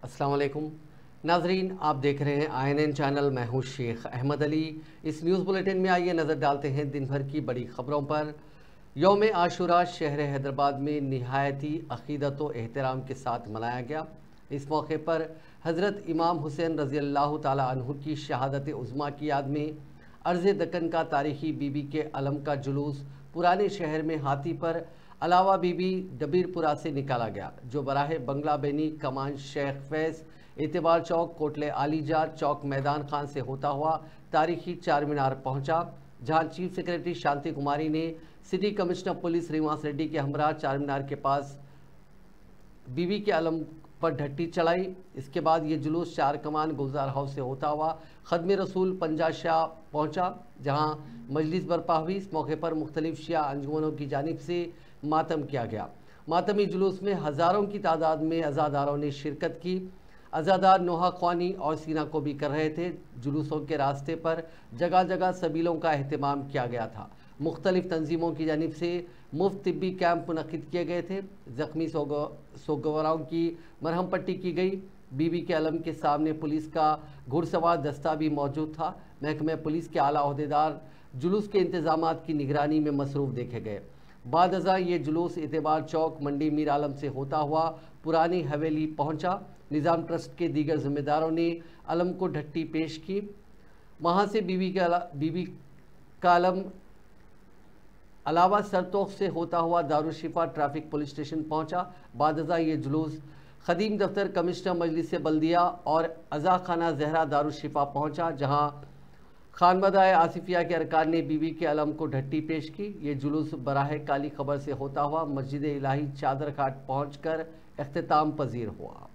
अस्सलाम वालेकुम नाजरीन, आप देख रहे हैं INN चैनल। मैं हूँ शेख अहमद अली। इस न्यूज़ बुलेटिन में आइए नज़र डालते हैं दिन भर की बड़ी खबरों पर। यौम आशूरा शहर हैदराबाद में निहायती अक़ीदत व एहतराम के साथ मनाया गया। इस मौके पर हज़रत इमाम हुसैन रज़ी अल्लाह ताला अन्हु की शहादत उज़्मा की याद में अर्ज़ दक्कन का तारीख़ी बीबी के अलम का जुलूस पुराने शहर में हाथी पर अलावा बीबी डबीरपुरा से निकाला गया, जो बराह बंगला बेनी कमान शेख फैज़ एतबार चौक कोटले आलीजा चौक मैदान खान से होता हुआ तारीखी चार मीनार पहुंचा, जहां चीफ सेक्रेटरी शांति कुमारी ने सिटी कमिश्नर पुलिस रिवास रेड्डी के हमरा चार मीनार के पास बीबी के अलम पर ढट्टी चढ़ाई। इसके बाद ये जुलूस चार कमान गुलजार हाउस से होता हुआ खदम रसूल पंजा शाह पहुँचा, जहाँ मजलिस बर्पा हुई। इस मौके पर मुख्तलिफ शिया अंजुमनों की जानिब से मातम किया गया। मातमी जुलूस में हज़ारों की तादाद में अज़ादारों ने शिरकत की। अज़ादार नोहा ख्वानी और सीना को भी कर रहे थे। जुलूसों के रास्ते पर जगह जगह सबीलों का अहतमाम किया गया था। मुख्तलिफ तंजीमों की जानिब से मुफ्त तिब्बी कैंप मुनक़िद किए गए थे। ज़ख्मी सोगवराओं की मरहम पट्टी की गई। बीबी के अलम के सामने पुलिस का घुड़सवार दस्ता भी मौजूद था। महकमे पुलिस के आला अहदेदार जुलूस के इंतजामात की निगरानी में मसरूफ़ देखे गए। बाद अज़ा ये जुलूस एतबार चौक मंडी मीर आलम से होता हुआ पुरानी हवेली पहुंचा। निज़ाम ट्रस्ट के दीगर ज़िम्मेदारों ने अलम को ढट्टी पेश की। वहाँ से बीबी का अलम अलावा सरतोख से होता हुआ दारुशिफा ट्रैफिक पुलिस स्टेशन पहुंचा। बाद अज़ा ये जुलूस खदीम दफ्तर कमिश्नर मजलिस बल्दिया और अज़ा खाना जहरा दारुशिफा पहुंचा, जहाँ खानबदाए आसिफिया के अरकान ने बीबी के अलम को ढट्टी पेश की। ये जुलूस बराह काली खबर से होता हुआ मस्जिद इलाही चादर घाट पहुँच कर अख्तिताम पजीर हुआ।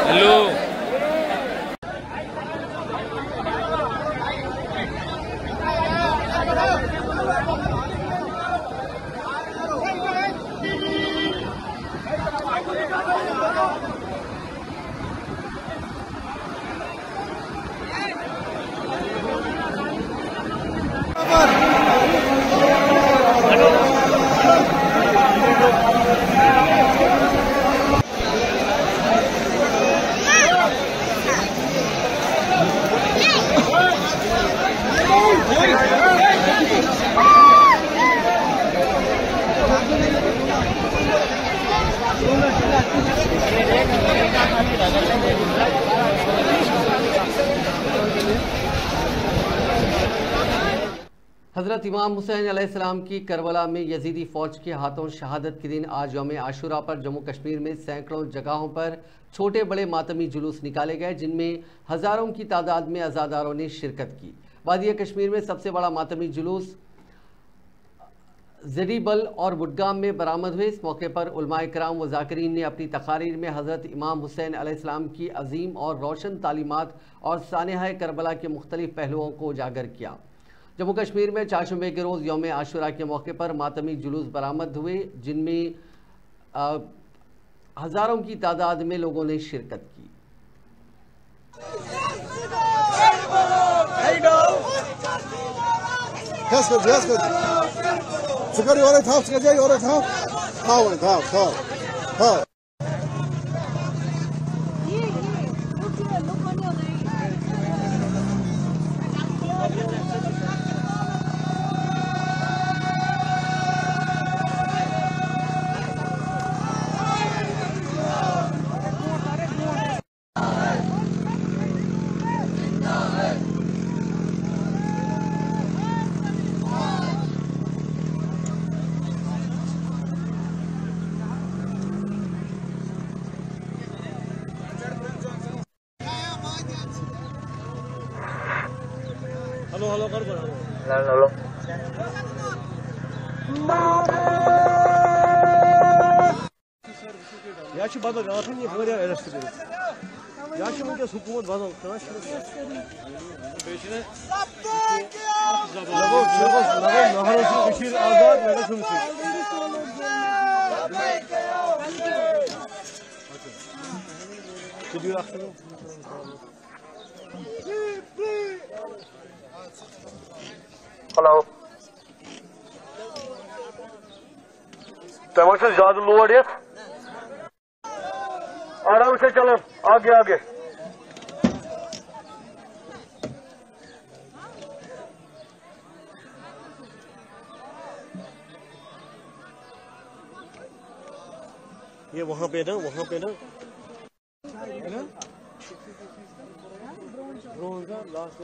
हेलो हज़रत इमाम हुसैन अलैहिस्सलाम की करबला में यजीदी फ़ौज के हाथों शहादत के दिन आज यौम आशूरा पर जम्मू कश्मीर में सैकड़ों जगहों पर छोटे बड़े मातमी जुलूस निकाले गए, जिनमें हज़ारों की तादाद में अज़ादारों ने शिरकत की। वादिया कश्मीर में सबसे बड़ा मातमी जुलूस ज़रीबल और वुडगाम में बरामद हुए। इस मौके पर उलमाए कराम व ज़ाकिरीन ने अपनी तकारीर में हज़रत इमाम हुसैन अलैहिस्सलाम की अजीम और रोशन तालीमात और सानहा करबला के मुख्तलिफ पहलुओं को उजागर किया। जम्मू कश्मीर में चारशंबे के रोज़ यौम आशूरा के मौके पर मातमी जुलूस बरामद हुए, जिनमें हजारों की तादाद में लोगों ने शिरकत की। हेलो कर हेलो या बदल आथन ये अरेस्ट कर या वनकस हुकूमत बदल आजाद हेलो तम ज्यादा लोड ये आराम से चलो आगे आगे ये वहाँ पे ना लास्ट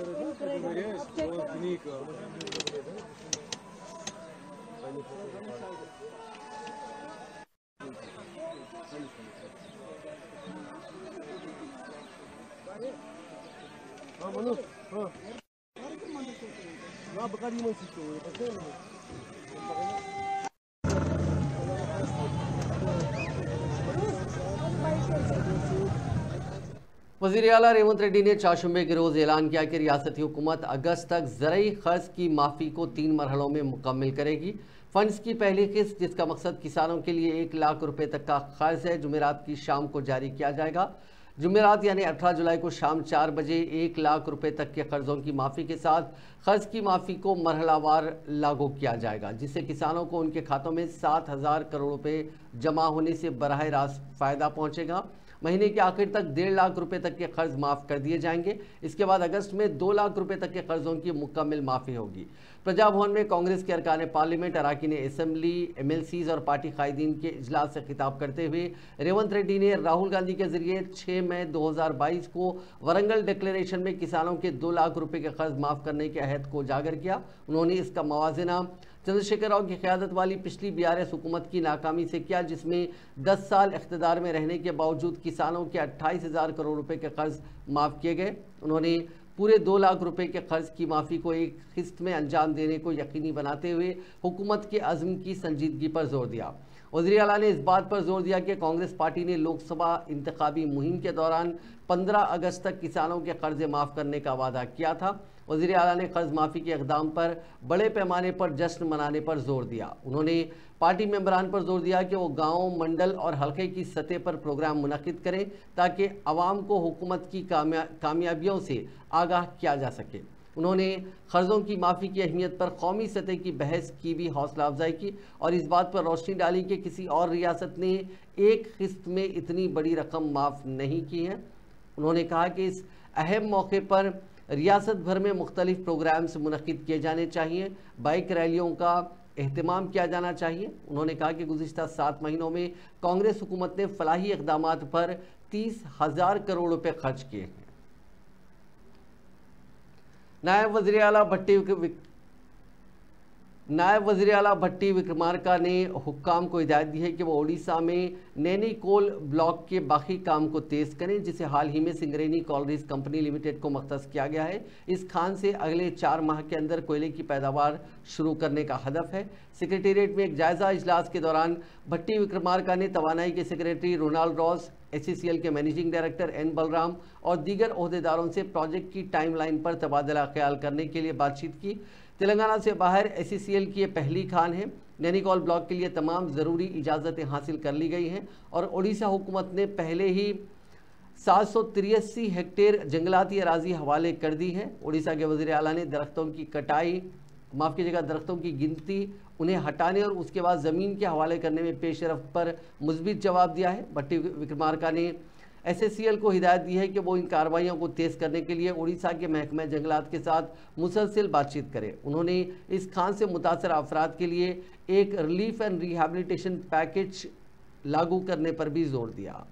वज़ीर आला रेवंत रेड्डी ने चारशंबे के रोज़ ऐलान किया कि रियासती हुकूमत अगस्त तक ज़रई क़र्ज़ की माफ़ी को 3 मरहलों में मुकम्मल करेगी। फ़ंड्स की पहली किस्त, जिसका मकसद किसानों के लिए 1 लाख रुपए तक का क़र्ज़ है, जुमेरात की शाम को जारी किया जाएगा। जुमेरात यानी 18 जुलाई को शाम 4 बजे 1 लाख रुपए तक के कर्ज़ों की माफ़ी के साथ क़र्ज़ की माफ़ी को मरहलावार लागू किया जाएगा, जिससे किसानों को उनके खातों में 7,000 करोड़ रुपए जमा होने से बराह रास्त फ़ायदा पहुँचेगा। महीने के आखिर तक 1.5 लाख रुपए तक के कर्ज माफ़ कर दिए जाएंगे। इसके बाद अगस्त में 2 लाख रुपए तक के कर्जों की मुकम्मल माफ़ी होगी। प्रजा भवन में कांग्रेस के अरकान पार्लियामेंट, अरकान असेंबली, MLCs और पार्टी कायदीन के इजलास से खिताब करते हुए रेवंत रेड्डी ने राहुल गांधी के जरिए 6 मई 2022 को वरंगल डिक्लेरेशन में किसानों के 2 लाख रुपए के कर्ज माफ़ करने के अहद को उजागर किया। उन्होंने इसका मवाजना चंद्रशेखर राव की क़यादत वाली पिछली BRS हुकूमत की नाकामी से किया, जिसमें 10 साल इख्तिदार में रहने के बावजूद किसानों के 28,000 करोड़ रुपए के कर्ज माफ़ किए गए। उन्होंने पूरे 2 लाख रुपए के कर्ज की माफ़ी को एक किस्त में अंजाम देने को यकीनी बनाते हुए हुकूमत के अज़्म की संजीदगी पर जोर दिया। वज़ीर आला ने इस बात पर जोर दिया कि कांग्रेस पार्टी ने लोकसभा इंतखाबी मुहिम के दौरान 15 अगस्त तक किसानों के कर्ज माफ़ करने का वादा किया था। वज़ीर आला ने कर्ज माफ़ी के इक़दाम पर बड़े पैमाने पर जश्न मनाने पर जोर दिया। उन्होंने पार्टी मेंबरान पर जोर दिया कि वो गांव, मंडल और हल्के की सतह पर प्रोग्राम मुनक़िद करें ताकि आवाम को हुकूमत की कामयाबियों से आगाह किया जा सके। उन्होंने कर्ज़ों की माफ़ी की अहमियत पर कौमी सतह की बहस की भी हौसला अफजाई की और इस बात पर रोशनी डाली कि किसी और रियासत ने एक किस्त में इतनी बड़ी रकम माफ़ नहीं की है। उन्होंने कहा कि इस अहम मौके पर रियासत भर में मुख्तलिफ प्रोग्राम्स मुनक़िद किए जाने चाहिए, बाइक रैलियों का एहतमाम किया जाना चाहिए। उन्होंने कहा कि गुज़िश्ता 7 महीनों में कांग्रेस हुकूमत ने फलाही इक़दामात पर 30,000 करोड़ रुपए खर्च किए हैं। नायब वज़ीर आला भट्टी विक्रमार्का ने हुक्काम को हिदायत दी है कि वो ओडिशा में नैनीकोल ब्लॉक के बाकी काम को तेज़ करें, जिसे हाल ही में सिंगरेनी कॉलरीज कंपनी लिमिटेड को मख्तस किया गया है। इस खान से अगले 4 माह के अंदर कोयले की पैदावार शुरू करने का हदफ है। सेक्रेटेरिएट में एक जायज़ा इजलास के दौरान भट्टी विक्रमार्का ने तवानाई के सेक्रेटरी रोनाल्ड रॉस, HCCL के मैनेजिंग डायरेक्टर N बलराम और दीगर ओहदेदारों से प्रोजेक्ट की टाइमलाइन पर तबादला ख्याल करने के लिए बातचीत की। तेलंगाना से बाहर HCCL की ये पहली खान है। नैनीकॉल ब्लॉक के लिए तमाम ज़रूरी इजाज़तें हासिल कर ली गई हैं और उड़ीसा हुकूमत ने पहले ही 783 हेक्टेयर जंगलाती अराजी हवाले कर दी है। उड़ीसा के वज़ीर आला ने दरख्तों की कटाई माफ़ कीजिएगा दरख्तों की गिनती उन्हें हटाने और उसके बाद ज़मीन के हवाले करने में पेशरफ्त पर मुस्बित जवाब दिया है। भट्टी विक्रमार्का ने SACL को हिदायत दी है कि वो इन कार्रवाइयों को तेज़ करने के लिए उड़ीसा के महकमे जंगलात के साथ मुसलसल बातचीत करे। उन्होंने इस खान से मुतासर अफराद के लिए एक रिलीफ एंड रिहैबिलिटेशन पैकेज लागू करने पर भी जोर दिया।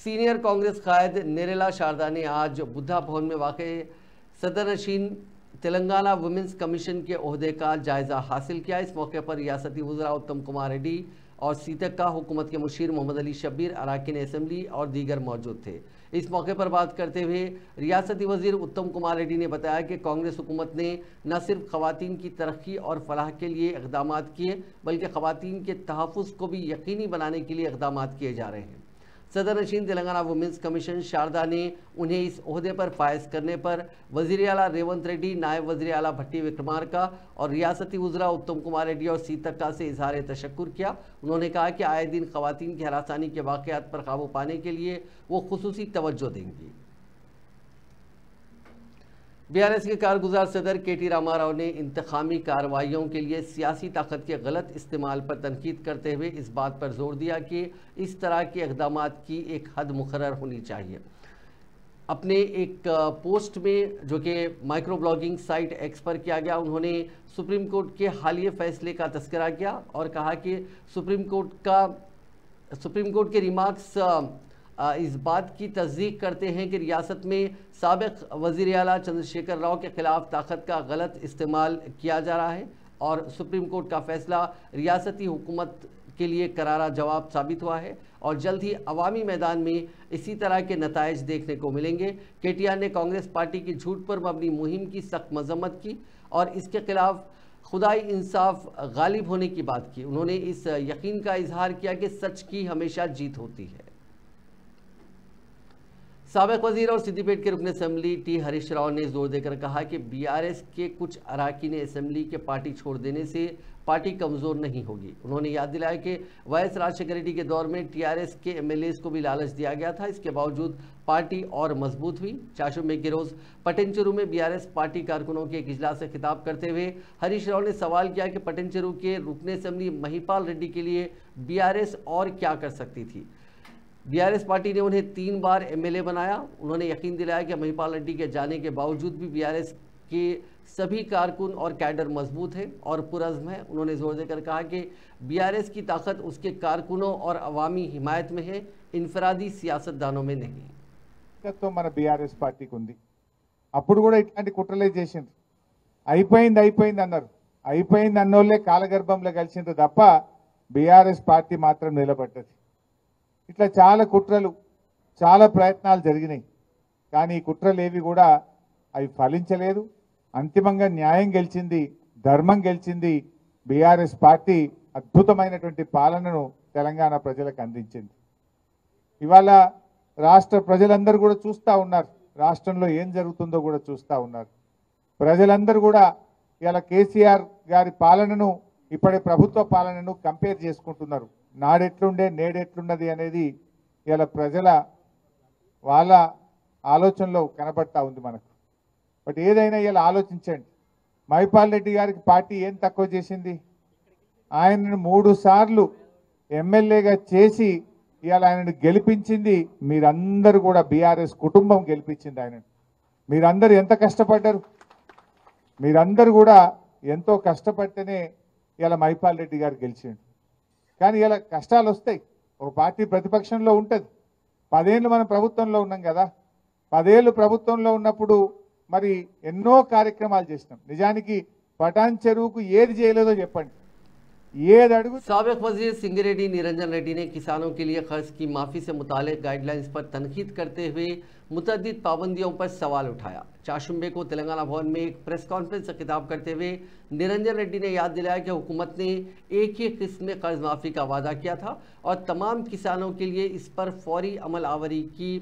सीनियर कांग्रेस कायद नेरेला शारदा ने आज बुद्धा भवन में वाक़े सदरनशीन तेलंगाना वुमेंस कमीशन के ओहदे का जायज़ा हासिल किया। इस मौके पर रियासती वज़रा उत्तम कुमार रेड्डी और सीतक्का हुकूमत के मुशीर मोहम्मद अली शब्बीर, अराकीन असम्बली और दीगर मौजूद थे। इस मौके पर बात करते हुए रियासती वज़ीर उत्तम कुमार रेड्डी ने बताया कि कांग्रेस हुकूमत ने न सिर्फ ख़वातीन की तरक्की और फलाह के लिए इक़दाम किए बल्कि ख़वातीन के तहफ़्फ़ुज़ को भी यकीनी बनाने के लिए इक़दाम किए जा रहे हैं। सदरनशीन तेलंगाना वुमेंस कमीशन शारदा ने उन्हें इस ओहदे पर फायज करने पर वज़ीर आला रेवंत रेड्डी, नायब वज़ीर आला भट्टी विक्रमार्का और रियासती वज़रा उत्तम कुमार रेड्डी और सीतक्का से इजहार तशक्कुर किया। उन्होंने कहा कि आए दिन ख़वातीन की हरासानी के वाक़यात पर काबू पाने के लिए वो खुसूसी तवज्जो देंगी। BRS के कारगुजार सदर KT रामाराव ने इंतखामी कार्रवाइयों के लिए सियासी ताकत के गलत इस्तेमाल पर तनकीद करते हुए इस बात पर जोर दिया कि इस तरह के इक़दाम की एक हद मुकर्रर होनी चाहिए। अपने एक पोस्ट में जो कि माइक्रो ब्लॉगिंग साइट X पर किया गया, उन्होंने सुप्रीम कोर्ट के हालिया फैसले का तज़किरा किया और कहा कि सुप्रीम कोर्ट के रिमार्क्स इस बात की तस्दीक करते हैं कि रियासत में साबिक़ वज़ीर आला चंद्रशेखर राव के ख़िलाफ़ ताकत का गलत इस्तेमाल किया जा रहा है और सुप्रीम कोर्ट का फ़ैसला रियासती हुकूमत के लिए करारा जवाब साबित हुआ है और जल्द ही अवामी मैदान में इसी तरह के नताइज देखने को मिलेंगे। KTR ने कांग्रेस पार्टी की झूठ पर मबनी मुहिम की सख्त मजम्मत की और इसके खिलाफ खुदाई इंसाफ गालिब होने की बात की। उन्होंने इस यकीन का इजहार किया कि सच की हमेशा जीत होती है। साबिक़ वज़ीर और सिद्दीपेट के रुकन असम्बली T हरीश राव ने जोर देकर कहा कि BRS के कुछ अराकीन असम्बली के पार्टी छोड़ देने से पार्टी कमज़ोर नहीं होगी। उन्होंने याद दिलाया कि YS राजशेखर रेड्डी के दौर में TRS के MLAs को भी लालच दिया गया था, इसके बावजूद पार्टी और मजबूत हुई। चाशुम्बे के रोज़ पटेंचेरू में BRS पार्टी कारकुनों के एक इजलास से खिताब करते हुए हरीश राव ने सवाल किया कि पटेंचेरू के रुकन असम्बली महिपाल रेड्डी के लिए BRS और क्या कर सकती थी। BRS पार्टी ने उन्हें 3 बार MLA बनाया। उन्होंने यकीन दिलाया कि महिपाल रेड्डी के जाने के बावजूद भी BRS के सभी कारकुन और कैडर मजबूत हैं और पुरज़्म हैं। उन्होंने जोर देकर कहा कि BRS की ताकत उसके कारकुनों और अवामी हिमायत में है, इनफरादी सियासतदानों में नहीं। तो मन BRS पार्टी ఉంది అప్పుడు కూడా ఇట్లాంటి కుట్రలే చేసింది అయిపోయింది అన్నారు అయిపోయింది అన్నోళ్ళే కాలగర్భంలో కలిసింది తప్ప BRS పార్టీ మాత్రం నిలబడ్డది ఇట్లా చాలా కుట్రలు చాలా ప్రయత్నాలు జరిగినాయి కానీ ఈ కుట్రలు ఏవి కూడా అవి ఫలించలేదు అంతిమంగా న్యాయం గెలిచింది ధర్మం గెలిచింది BRS పార్టీ అద్భుతమైనటువంటి పాలనను తెలంగాణ ప్రజలకు అందించింది ఇవాళ రాష్ట్ర ప్రజలందరూ కూడా చూస్తా ఉన్నారు రాష్ట్రంలో ఏం జరుగుతుందో కూడా చూస్తా ఉన్నారు ప్రజలందరూ కూడా ఇలా కేసీఆర్ గారి పాలనను ఇప్పటి ప్రభుత్వ పాలనను కంపేర్ చేసుకుంటున్నారు నాడెట్లుండే నేడెట్లున్నది అనేది ఇలా ప్రజల వాళ్ళ ఆలోచనలో కనబడతా ఉంది మనకు బట్ ఏదైనా ఇలా ఆలోచించండి మైపాల్ రెడ్డి గారికి పార్టీ ఏం తక్కువ చేసింది ఆయనను 3 సార్లు ఎమ్మెల్యేగా చేసి ఇవాళ ఆయనను గెలిపించింది మీరందరూ కూడా BRS కుటుంబం గెలిపించింది ఆయనను మీరందరూ ఎంత కష్టపడ్డారు మీరందరూ కూడా ఎంతో కష్టపడితేనే ఇలా మైపాల్ రెడ్డి గారు గెలిచిండు కానీ ఇలా కష్టాలు వస్తాయి ఒక పార్టీ ప్రతిపక్షంలో ఉంటుంది 10 ఏళ్ళు మనం ప్రభుత్వంలో ఉన్నాం కదా 10 ఏళ్ళు ప్రభుత్వంలో ఉన్నప్పుడు మరి ఎన్నో కార్యక్రమాలు చేసినాం నిజానికి పటాన్ చెరువుకు ఏది చేయలేదో చెప్పండి साबिक़ वज़ीर सिंगरेड्डी निरंजन रेड्डी ने किसानों के लिए कर्ज की माफ़ी से मुतालिक गाइडलाइंस पर तनकीद करते हुए मुतअद्दिद पाबंदियों पर सवाल उठाया। चाशुम्बे को तेलंगाना भवन में एक प्रेस कॉन्फ्रेंस से खिताब करते हुए निरंजन रेड्डी ने याद दिलाया कि हुकूमत ने एक ही किस्म में कर्ज माफ़ी का वादा किया था और तमाम किसानों के लिए इस पर फौरी अमल आवरी की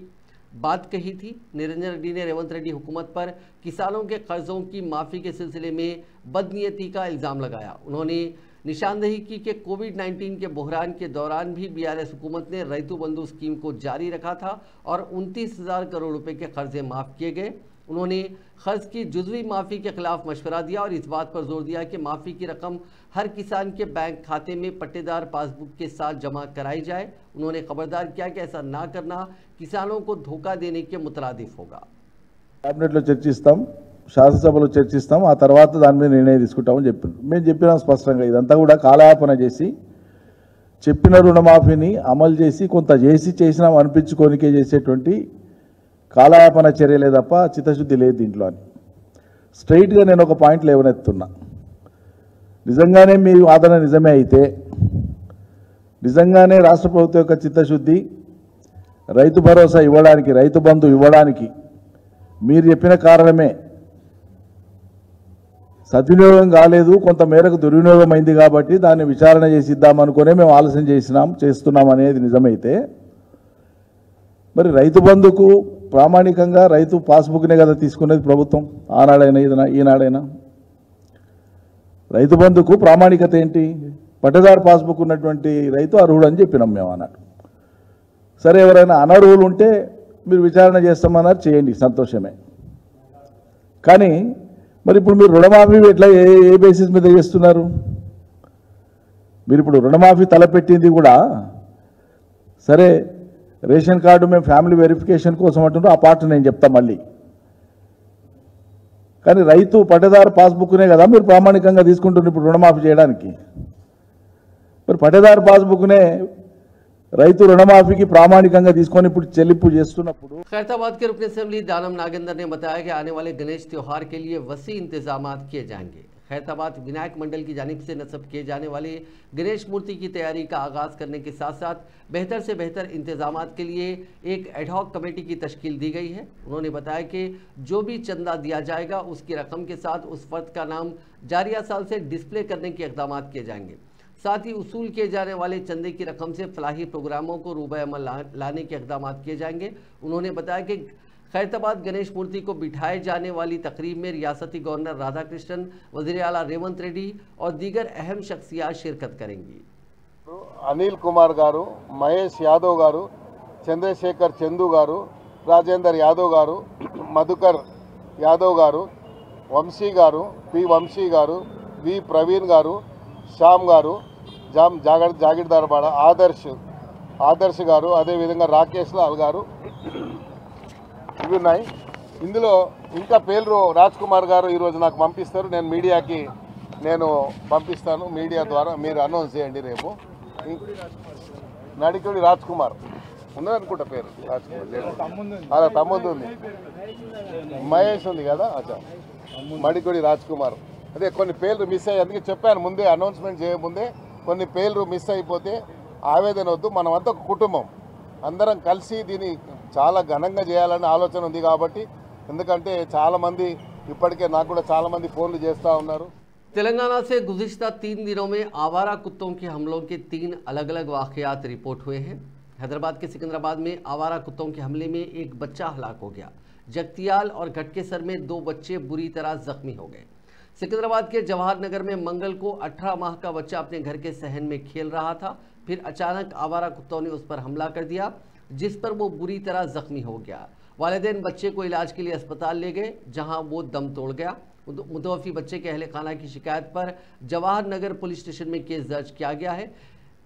बात कही थी। निरंजन रेड्डी ने रेवंत रेड्डी हुकूमत पर किसानों के कर्जों की माफ़ी के सिलसिले में बदनीयती का इल्ज़ाम लगाया। उन्होंने निशानदेही की कि कोविड-19 के बहरान के दौरान भी बीआरएस हुकूमत ने रैतु बंधु स्कीम को जारी रखा था और 29,000 करोड़ रुपए के कर्जे माफ़ किए गए। उन्होंने कर्ज की जुज़वी माफ़ी के खिलाफ मशवरा दिया और इस बात पर जोर दिया कि माफ़ी की रकम हर किसान के बैंक खाते में पट्टेदार पासबुक के साथ जमा कराई जाए। उन्होंने खबरदार किया कि ऐसा ना करना किसानों को धोखा देने के मुतरादिफ होगा। कैबिनेట్లో చర్చిస్తాం, శాసనసభలో చర్చిస్తాం, ఆ తర్వాత దాని మీద నిర్ణయం తీసుకుంటామని చెప్పారు. మేము చెప్పినాం స్పష్టంగా ఇదంతా కూడా కాలయాపన చేసి చెప్పిన రుణమాఫీని అమలు చేసి కొంత చేసినాం అనిపించుకోనికే చేసేటువంటి కాలయాపన చర్యలే తప్ప చిత్తశుద్ధి లేదు దీంట్లో అని స్ట్రైట్గా నేను ఒక పాయింట్ లేవనెత్తున్నా. నిజంగానే మీ వాదన నిజమే అయితే నిజంగానే రాష్ట్ర ప్రభుత్వం యొక్క చిత్తశుద్ధి రైతు భరోసా ఇవ్వడానికి, రైతు బంధు ఇవ్వడానికి మీరు చెప్పిన కారణమే సద్వినియోగం కాలేదు, కొంత మేరకు దుర్వినియోగం అయింది కాబట్టి దాన్ని విచారణ చేసి ఇద్దామనుకునే మేము ఆలస్యం చేస్తున్నాం అనేది నిజమైతే మరి రైతు బంధుకు ప్రామాణికంగా రైతు పాస్బుక్నే కదా తీసుకునేది ప్రభుత్వం, ఆనాడైనా ఈనాడైనా. రైతు బంధుకు ప్రామాణికత ఏంటి? పట్టదారు పాస్బుక్ ఉన్నటువంటి రైతు అర్హుడు అని చెప్పినాం మేము అన్నాడు. సరే, ఎవరైనా అనర్హులు ఉంటే మీరు విచారణ చేస్తామన్నారు, చేయండి, సంతోషమే. కానీ మరి ఇప్పుడు మీరు రుణమాఫీ ఎట్లా ఏ బేసిస్ మీద చేస్తున్నారు? మీరు ఇప్పుడు రుణమాఫీ తలపెట్టింది కూడా సరే, రేషన్ కార్డు మేము ఫ్యామిలీ వెరిఫికేషన్ కోసం అంటున్నాం, ఆ పార్ట్ నేను చెప్తా మళ్ళీ. కానీ రైతు పట్టదారు పాస్బుక్నే కదా మీరు ప్రామాణికంగా తీసుకుంటున్నారు ఇప్పుడు రుణమాఫీ చేయడానికి. మరి పట్టదారు పాస్బుక్నే రైతు రుణమాఫీకి ప్రామాణికంగా తీసుకొని ఇప్పుడు చెల్లింపు చేస్తున్నప్పుడు. खैरताबाद के रुकन असेंबली दानम नागेंद्र ने बताया कि आने वाले गणेश त्यौहार के लिए वसी इंतजाम किए जाएंगे। खैरताबाद विनायक मंडल की जानिब से नस्ब किए जाने वाले गणेश मूर्ति की तैयारी का आगाज़ करने के साथ साथ बेहतर से बेहतर इंतजाम के लिए एक एडहॉक कमेटी की तश्कील दी गई है। उन्होंने बताया कि जो भी चंदा दिया जाएगा उसकी रकम के साथ उस फर्द का नाम जारिया साल से डिस्प्ले करने के इक़दाम किए जाएंगे। साथ ही उसूल किए जाने वाले चंदे की रकम से फलाही प्रोग्रामों को रूबे अमल लाने के इक़दाम किए जाएंगे। उन्होंने बताया कि खैरताबाद गणेश मूर्ति को बिठाए जाने वाली तकरीब में रियासती गवर्नर राधाकृष्णन, वज़ीर आला रेवंत रेड्डी और दीगर अहम शख्सियात शिरकत करेंगी। अनिल कुमार गारू, महेश यादव गारू, चंद्रशेखर चंदू गारू, राजेंद्र यादव गारू, मधुकर यादव गारू, वंशी गारू, पी वंशी गारू, वी प्रवीण गारू, श्याम गारू, జాగిర్దార్వాడ ఆదర్శ్ గారు, అదేవిధంగా రాకేష్ లాల్ గారు ఇవి ఉన్నాయి. ఇందులో ఇంకా పేర్లు రాజ్ కుమార్ గారు ఈరోజు నాకు పంపిస్తారు, నేను మీడియాకి పంపిస్తాను. మీడియా ద్వారా మీరు అనౌన్స్ చేయండి రేపు. నడికుడి రాజ్ కుమార్ ఉన్నదనుకుంటా పేరు, రాజ్ కుమార్ అలా తమ్ముంది ఉంది, మహేష్ ఉంది కదా, అచ్చా మడికుడి రాజ్ కుమార్. అదే కొన్ని పేర్లు మిస్ అయ్యి, అందుకే చెప్పాను ముందే, అనౌన్స్మెంట్ చేయముందే కొన్ని పేర్లు మిస్ అయిపోతే ఆవేదన వద్దు. మనమంతా ఒక కుటుంబం, అందరం కలిసి దీన్ని చాలా ఘనంగా చేయాలని ఆలోచన ఉంది కాబట్టి, ఎందుకంటే చాలామంది ఇప్పటికే నాకు కూడా చాలామంది ఫోన్లు చేస్తూ ఉన్నారు. तेलंगाना से गुज़िश्ता 3 दिनों में आवारा कुत्तों के हमलों के 3 अलग अलग वाक़यात रिपोर्ट हुए हैं। हैदराबाद के सिकंदराबाद में आवारा कुत्तों के हमले में एक बच्चा हलाक हो गया। जगतियाल और घटकेसर में 2 बच्चे बुरी तरह जख्मी हो गए। सिकंदराबाद के जवाहर नगर में मंगल को 18 माह का बच्चा अपने घर के सहन में खेल रहा था, फिर अचानक आवारा कुत्तों ने उस पर हमला कर दिया, जिस पर वो बुरी तरह जख्मी हो गया। वालिदैन बच्चे को इलाज के लिए अस्पताल ले गए, जहां वो दम तोड़ गया। मुतवफ़ी बच्चे के अहले खाना की शिकायत पर जवाहर नगर पुलिस स्टेशन में केस दर्ज किया गया है।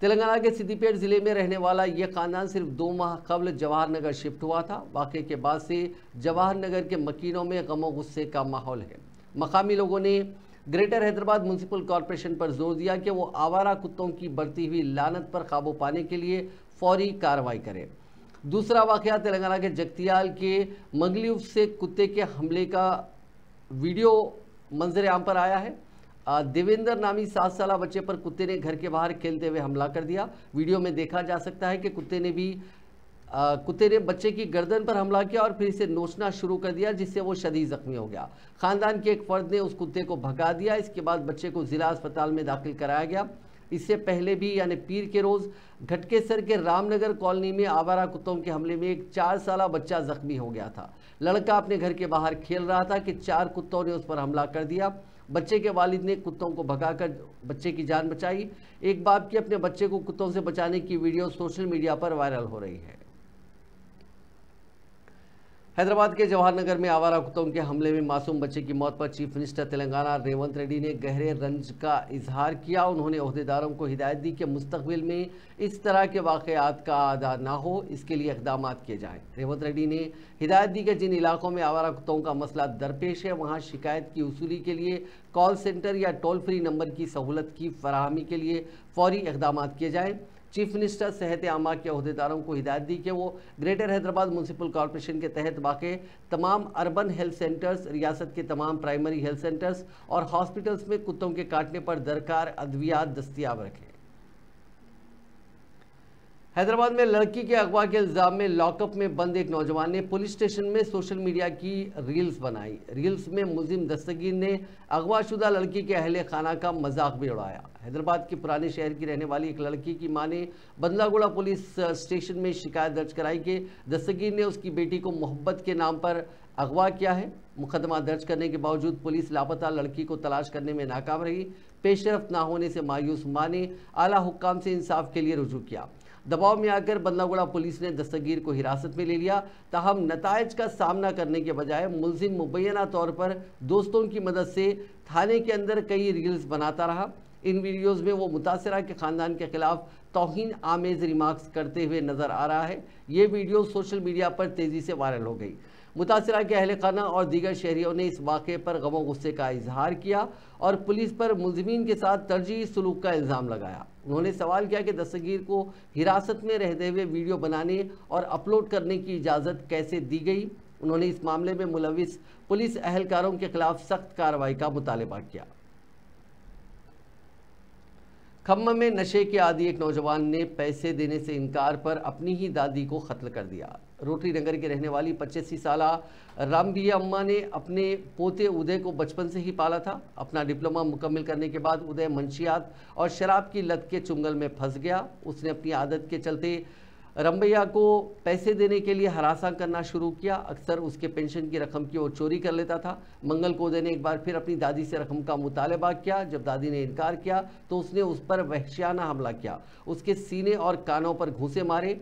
तेलंगाना के सिद्दीपेट ज़िले में रहने वाला ये ख़ानदान सिर्फ 2 माह कबल जवाहर नगर शिफ्ट हुआ था। वाक़े के बाद से जवाहर नगर के मकीनों में गमो गुस्से का माहौल है। मकामी लोगों ने ग्रेटर हैदराबाद म्यूनसिपल कॉरपोरेशन पर जोर दिया कि वो आवारा कुत्तों की बढ़ती हुई लानत पर काबू पाने के लिए फौरी कार्रवाई करे। दूसरा वाक़या तेलंगाना के जगतियाल के मंगलीव से कुत्ते के हमले का वीडियो मंजर आम पर आया है। देवेंद्र नामी 7 साल बच्चे पर कुत्ते ने घर के बाहर खेलते हुए हमला कर दिया। वीडियो में देखा जा सकता है कि कुत्ते ने बच्चे की गर्दन पर हमला किया और फिर इसे नोचना शुरू कर दिया, जिससे वो शदीद जख्मी हो गया। खानदान के एक फर्द ने उस कुत्ते को भगा दिया। इसके बाद बच्चे को जिला अस्पताल में दाखिल कराया गया। इससे पहले भी यानी पीर के रोज घटकेसर के रामनगर कॉलोनी में आवारा कुत्तों के हमले में एक 4 साला बच्चा जख्मी हो गया था। लड़का अपने घर के बाहर खेल रहा था कि 4 कुत्तों ने उस पर हमला कर दिया। बच्चे के वालिद ने कुत्तों को भगाकर बच्चे की जान बचाई। एक बाप की अपने बच्चे को कुत्तों से बचाने की वीडियो सोशल मीडिया पर वायरल हो रही है। हैदराबाद के जवाहर नगर में आवारा कुत्तों के हमले में मासूम बच्चे की मौत पर चीफ मिनिस्टर तेलंगाना रेवंत रेड्डी ने गहरे रंज का इजहार किया। उन्होंने ओहदेदारों को हिदायत दी कि मुस्तकबिल में इस तरह के वाक़यात का आदा ना हो, इसके लिए इक़दाम किए जाएं। रेवंत रेड्डी ने हिदायत दी कि जिन इलाकों में आवारा कुत्तों का मसला दरपेश है वहाँ शिकायत की वसूली के लिए कॉल सेंटर या टोल फ्री नंबर की सहूलत की फराहमी के लिए फौरी इक़दाम किए जाएँ। चीफ मिनिस्टर सेहत आमा के अहदेदारों को हिदायत दी कि वो ग्रेटर हैदराबाद म्यूनसिपल कॉरपोरेशन के तहत वाक़े तमाम अर्बन हेल्थ सेंटर्स, रियासत के तमाम प्राइमरी हेल्थ सेंटर्स और हॉस्पिटल्स में कुत्तों के काटने पर दरकार अद्वियात दस्तियाब रखें। हैदराबाद में लड़की के अगवा के इल्ज़ाम में लॉकअप में बंद एक नौजवान ने पुलिस स्टेशन में सोशल मीडिया की रील्स बनाई। रील्स में मुलजिम दस्तगीर ने अगवाशुदा लड़की के अहले खाना का मजाक भी उड़ाया। हैदराबाद के पुराने शहर की रहने वाली एक लड़की की मां ने बंदलागुड़ा पुलिस स्टेशन में शिकायत दर्ज कराई कि दस्तगीर ने उसकी बेटी को मोहब्बत के नाम पर अगवा किया है। मुकदमा दर्ज करने के बावजूद पुलिस लापता लड़की को तलाश करने में नाकाम रही। पेशरफ्त ना होने से मायूस मां ने आला हुक्काम से इंसाफ के लिए रुजू किया। दबाव में आकर बंदलागुड़ा पुलिस ने दस्तगीर को हिरासत में ले लिया। ताहम नताइज का सामना करने के बजाय मुलजिम मुबैना तौर पर दोस्तों की मदद से थाने के अंदर कई रील्स बनाता रहा। इन वीडियोज़ में वो मुतासिरा के ख़ानदान के खिलाफ तौहीन आमेज रिमार्क्स करते हुए नज़र आ रहा है। ये वीडियो सोशल मीडिया पर तेज़ी से वायरल हो गई। मुतासिरा के अहले खाना और दीगर शहरियों ने इस वाक़े पर गम और गुस्से का इजहार किया और पुलिस पर मुलजिमीन के साथ तरजीही सलूक का इल्ज़ाम लगाया। उन्होंने सवाल किया कि दस्तगीर को हिरासत में रहते हुए वीडियो बनाने और अपलोड करने की इजाज़त कैसे दी गई। उन्होंने इस मामले में मुलविस पुलिस अहलकारों के खिलाफ सख्त कार्रवाई का मुतालबा किया। खम्म में नशे के आदी एक नौजवान ने पैसे देने से इनकार पर अपनी ही दादी को कत्ल कर दिया। रोटरी नगर की रहने वाली 85 साला रामबिया अम्मा ने अपने पोते उदय को बचपन से ही पाला था। अपना डिप्लोमा मुकम्मल करने के बाद उदय मंशियात और शराब की लत के चुंगल में फंस गया। उसने अपनी आदत के चलते रंबैया को पैसे देने के लिए हरासा करना शुरू किया। अक्सर उसके पेंशन की रकम की वो चोरी कर लेता था। मंगल को उदय ने एक बार फिर अपनी दादी से रकम का मुतालबा किया। जब दादी ने इनकार किया तो उसने उस पर वहशियाना हमला किया। उसके सीने और कानों पर घूंसे मारे।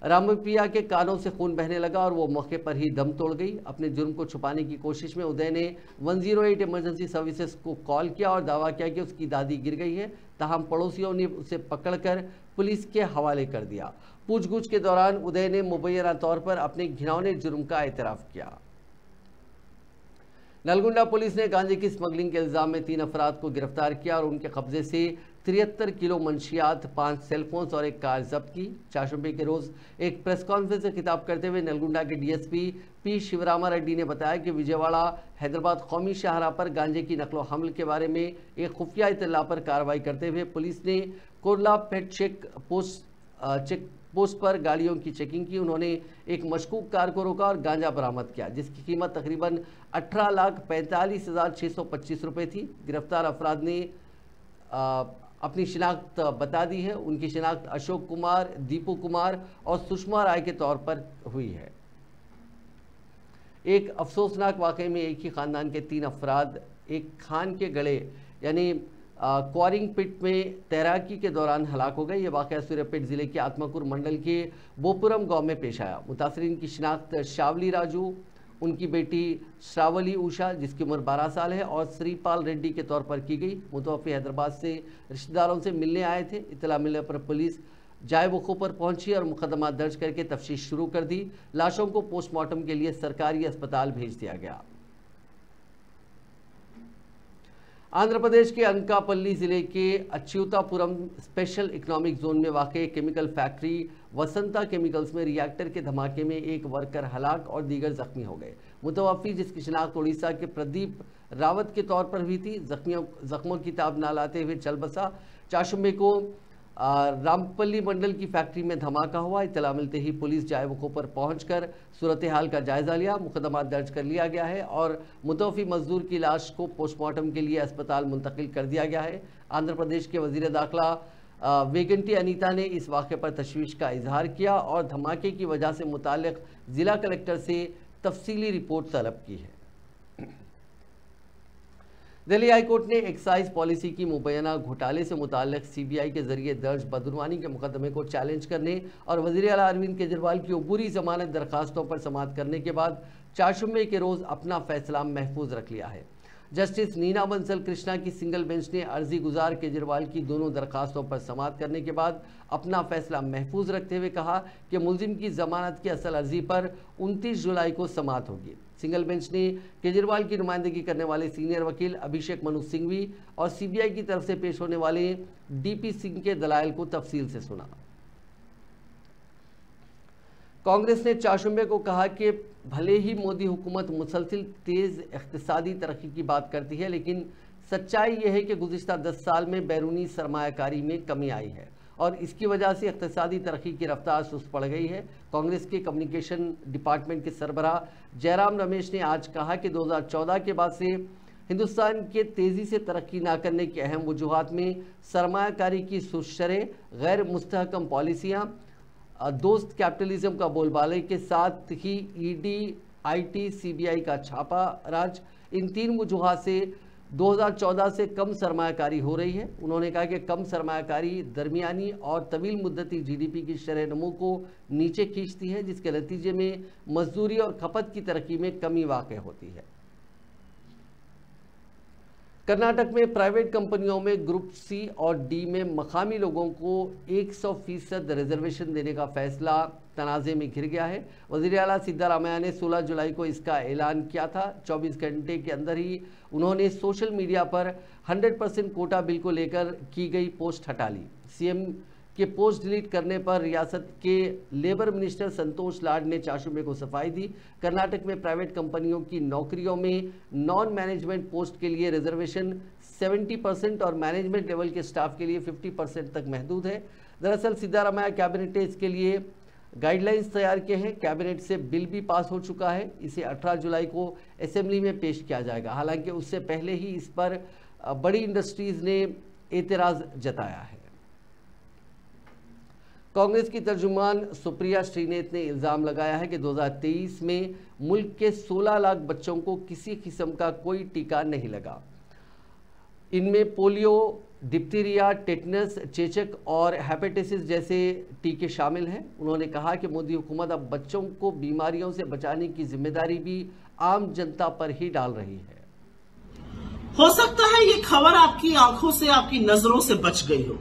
रामपिया के कानों से खून बहने लगा और वो मौके पर ही दम तोड़ गई। अपने जुर्म को छुपाने की कोशिश में उदय ने 108 इमरजेंसी सर्विसेज को कॉल किया और दावा किया कि उसकी दादी गिर गई है। ताहम पड़ोसियों ने उसे पकड़कर पुलिस के हवाले कर दिया। पूछगछ के दौरान उदय ने मुबैना तौर पर अपने घिनौने जुर्म का एतराफ़ किया। नलगुंडा पुलिस ने गांजे की स्मगलिंग के इल्ज़ाम में 3 अफराद को गिरफ्तार किया और उनके कब्जे से 73 किलो मंशियात, 5 सेलफोन्स और एक कार जब्त की। चाशुंबे के रोज़ एक प्रेस कॉन्फ्रेंस से खिताब करते हुए नलगुंडा के डीएसपी पी शिवरामा रेड्डी ने बताया कि विजयवाड़ा हैदराबाद कौमी शाहराह पर गांजे की नकलो हमल के बारे में एक खुफिया इत्तला पर कार्रवाई करते हुए पुलिस ने कोरला पेट चेक पोस्ट पर गाड़ियों की चेकिंग की। उन्होंने एक मशकूक कार को रोका और गांजा बरामद किया जिसकी कीमत तकरीबन 18,45,625 रुपये थी। गिरफ्तार अफराद ने अपनी शिनाख्त बता दी है। उनकी शिनाख्त अशोक कुमार, दीपू कुमार और सुषमा राय के तौर पर हुई है। एक अफसोसनाक वाक़े में एक ही ख़ानदान के 3 अफराद एक खान के गले यानी क्वारिंग पिट में तैराकी के दौरान हलाक हो गए। ये वाक़या सूर्यापेट ज़िले के आत्माकुर मंडल के बोपुरम गांव में पेश आया। मुतासरीन की शिनाख्त शावली राजू, उनकी बेटी श्रावली उषा जिसकी उम्र 12 साल है और श्रीपाल रेड्डी के तौर पर की गई। मुतवफ़ी हैदराबाद से रिश्तेदारों से मिलने आए थे। इत्तला मिलने पर पुलिस जाए वक़ूफ़ पर पहुंची और मुकदमा दर्ज करके तफ्तीश शुरू कर दी। लाशों को पोस्टमार्टम के लिए सरकारी अस्पताल भेज दिया गया। आंध्र प्रदेश के अनकापल्ली ज़िले के अच्युतापुरम स्पेशल इकोनॉमिक जोन में वाक़े केमिकल फैक्ट्री वसंता केमिकल्स में रिएक्टर के धमाके में एक वर्कर हलाक और दीगर जख्मी हो गए। मुतवफ़ी जिसकी शिनाख्त उड़ीसा के प्रदीप रावत के तौर पर हुई थी, जख्मों की ताब ना लाते हुए चल बसा। चाशुंबे को रामपल्ली मंडल की फैक्ट्री में धमाका हुआ। इत्तला मिलते ही पुलिस जाए मौके पर पहुंचकर सूरत हाल का जायजा लिया। मुकदमा दर्ज कर लिया गया है और मुतवफ़ी मजदूर की लाश को पोस्टमार्टम के लिए अस्पताल मुंतकिल कर दिया गया है। आंध्र प्रदेश के वजीर दाखिला वेगंटी अनीता ने इस वाक़े पर तशवीश का इजहार किया और धमाके की वजह से मुताल्लिक़ ज़िला कलेक्टर से तफसीली रिपोर्ट तलब की है। दिल्ली हाई कोर्ट ने एक्साइज पॉलिसी की मुबैना घोटाले से मुताल्लिक़ सीबीआई के जरिए दर्ज बदनुमानी के मुकदमे को चैलेंज करने और वज़ीर आला अरविंद केजरीवाल की अबूरी जमानत दरखास्तों पर समाअत करने के बाद चारशंबे के रोज़ अपना फैसला महफूज रख लिया है। जस्टिस नीना बंसल कृष्णा की सिंगल बेंच ने अर्जी गुजार केजरीवाल की दोनों दरखास्तों पर समाअत करने के बाद अपना फैसला महफूज रखते हुए कहा कि मुलजिम की जमानत की असल अर्जी पर 29 जुलाई को समाअत होगी। सिंगल बेंच ने केजरीवाल की नुमाइंदगी करने वाले सीनियर वकील अभिषेक मनु सिंघवी और सीबीआई की तरफ से पेश होने वाले डीपी सिंह के दलाइल को तफसील से सुना। कांग्रेस ने चारशंबे को कहा कि भले ही मोदी हुकूमत मुसलसिल तेज़ इक़्तिसादी तरक्की की बात करती है, लेकिन सच्चाई यह है कि गुज़िश्ता 10 साल में बैरूनी सरमायाकारी में कमी आई है और इसकी वजह से इक़्तिसादी तरक्की की रफ्तार सुस्त पड़ गई है। कांग्रेस के कम्युनिकेशन डिपार्टमेंट के सरबराह जयराम रमेश ने आज कहा कि 2014 के बाद से हिंदुस्तान के तेज़ी से तरक्की ना करने की अहम वजूहात में सरमायाकारी की सुस्त शरह, गैर मुस्तहकम पॉलिसियाँ, दोस्त कैपिटलिज्म का बोलबाले के साथ ही ईडी, आईटी, सीबीआई का छापा राज, इन 3 वजूहात से 2014 से कम सरमायाकारी हो रही है। उन्होंने कहा कि कम सरमायाकारी दरमियानी और तवील मुद्दती जीडीपी की शरह नमू को नीचे खींचती है, जिसके नतीजे में मजदूरी और खपत की तरक्की में कमी वाक़ होती है। कर्नाटक में प्राइवेट कंपनियों में ग्रुप सी और डी में मकामी लोगों को 100% रिजर्वेशन देने का फैसला तनाज़े में घिर गया है। वज़ीर आला सिद्धारामैया ने 16 जुलाई को इसका ऐलान किया था। 24 घंटे के अंदर ही उन्होंने सोशल मीडिया पर 100% कोटा बिल को लेकर की गई पोस्ट हटा ली। सीएम के पोस्ट डिलीट करने पर रियासत के लेबर मिनिस्टर संतोष लाड ने चारशंबे को सफाई दी। कर्नाटक में प्राइवेट कंपनियों की नौकरियों में नॉन मैनेजमेंट पोस्ट के लिए रिजर्वेशन 70% और मैनेजमेंट लेवल के स्टाफ के लिए 50% तक महदूद है। दरअसल सिद्धारामैया कैबिनेट ने इसके लिए गाइडलाइंस तैयार किए हैं। कैबिनेट से बिल भी पास हो चुका है। इसे 18 जुलाई को असेंबली में पेश किया जाएगा। हालांकि उससे पहले ही इस पर बड़ी इंडस्ट्रीज ने एतराज़ जताया है। कांग्रेस की तर्जुमान सुप्रिया श्रीनेत ने इल्ज़ाम लगाया है कि 2023 में मुल्क के 16 लाख बच्चों को किसी किस्म का कोई टीका नहीं लगा। इनमें पोलियो, डिप्थीरिया, टेटनस, चेचक और हेपेटाइटिस जैसे टीके शामिल हैं। उन्होंने कहा कि मोदी हुकूमत अब बच्चों को बीमारियों से बचाने की जिम्मेदारी भी आम जनता पर ही डाल रही है। हो सकता है ये खबर आपकी आंखों से, आपकी नजरों से बच गई हो।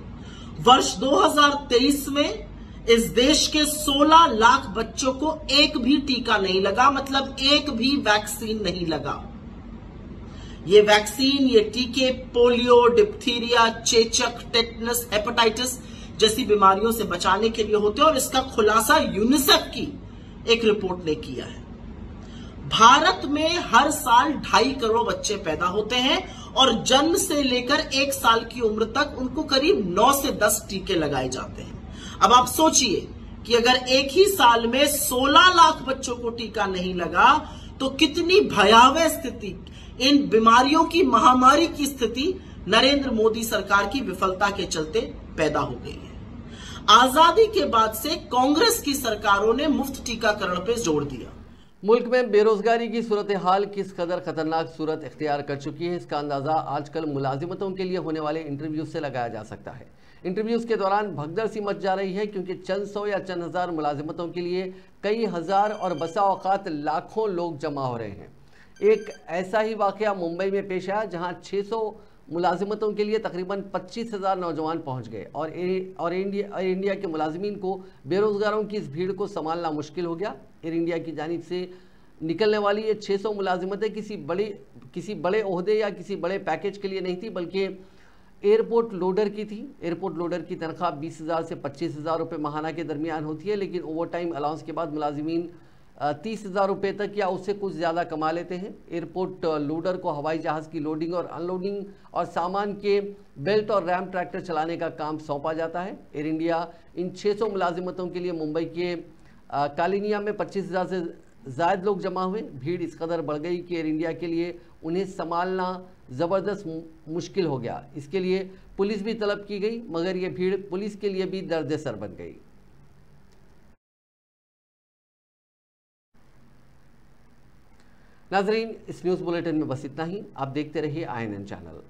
वर्ष 2023 में इस देश के 16 लाख बच्चों को एक भी टीका नहीं लगा, मतलब एक भी वैक्सीन नहीं लगा। ये वैक्सीन, ये टीके पोलियो, डिप्थीरिया, चेचक, टेटनस, हेपेटाइटिस जैसी बीमारियों से बचाने के लिए होते हैं और इसका खुलासा यूनिसेफ की एक रिपोर्ट ने किया है। भारत में हर साल 2.5 करोड़ बच्चे पैदा होते हैं और जन्म से लेकर 1 साल की उम्र तक उनको करीब 9 से 10 टीके लगाए जाते हैं। अब आप सोचिए कि अगर एक ही साल में 16 लाख बच्चों को टीका नहीं लगा तो कितनी भयावह स्थिति, इन बीमारियों की महामारी की स्थिति नरेंद्र मोदी सरकार की विफलता के चलते पैदा हो गई है। आजादी के बाद से कांग्रेस की सरकारों ने मुफ्त टीकाकरण पर जोर दिया। मुल्क में बेरोजगारी की सूरत हाल किस कदर खतरनाक सूरत इख्तियार कर चुकी है, इसका अंदाज़ा आजकल मुलाजिमतों के लिए होने वाले इंटरव्यू से लगाया जा सकता है। इंटरव्यूज़ के दौरान भगदड़ सी मच जा रही है, क्योंकि चंद सौ या चंद हज़ार मुलाजिमतों के लिए कई हज़ार और बसा औकात लाखों लोग जमा हो रहे हैं। एक ऐसा ही वाक़या मुंबई में पेश आया, जहाँ 600 मुलाजिमतों के लिए तकरीबन 25,000 नौजवान पहुंच गए और इंडिया के मुलाजिमीन को बेरोज़गारों की इस भीड़ को संभालना मुश्किल हो गया। एयर इंडिया की जानिब से निकलने वाली ये 600 मुलाजिमतें किसी बड़े ओहदे या किसी बड़े पैकेज के लिए नहीं थी, बल्कि एयरपोर्ट लोडर की थी। एयरपोर्ट लोडर की तनख्वाह 20,000 से 25,000 रुपये माहाना के दरमियान होती है, लेकिन ओवर टाइम अलाउंस के बाद मुलाजिमीन 30,000 रुपये तक या उससे कुछ ज़्यादा कमा लेते हैं। एयरपोर्ट लोडर को हवाई जहाज़ की लोडिंग और अनलोडिंग और सामान के बेल्ट और रैम ट्रैक्टर चलाने का काम सौंपा जाता है। एयर इंडिया इन 600 मुलाजिमतों के लिए मुंबई के कालिनिया में 25,000 से ज़ायद लोग जमा हुए। भीड़ इस कदर बढ़ गई कि एयर इंडिया के लिए उन्हें संभालना ज़बरदस्त मुश्किल हो गया। इसके लिए पुलिस भी तलब की गई, मगर ये भीड़ पुलिस के लिए भी दर्द-ए-सर बन गई। नाजरीन, इस न्यूज़ बुलेटिन में बस इतना ही। आप देखते रहिए INN चैनल।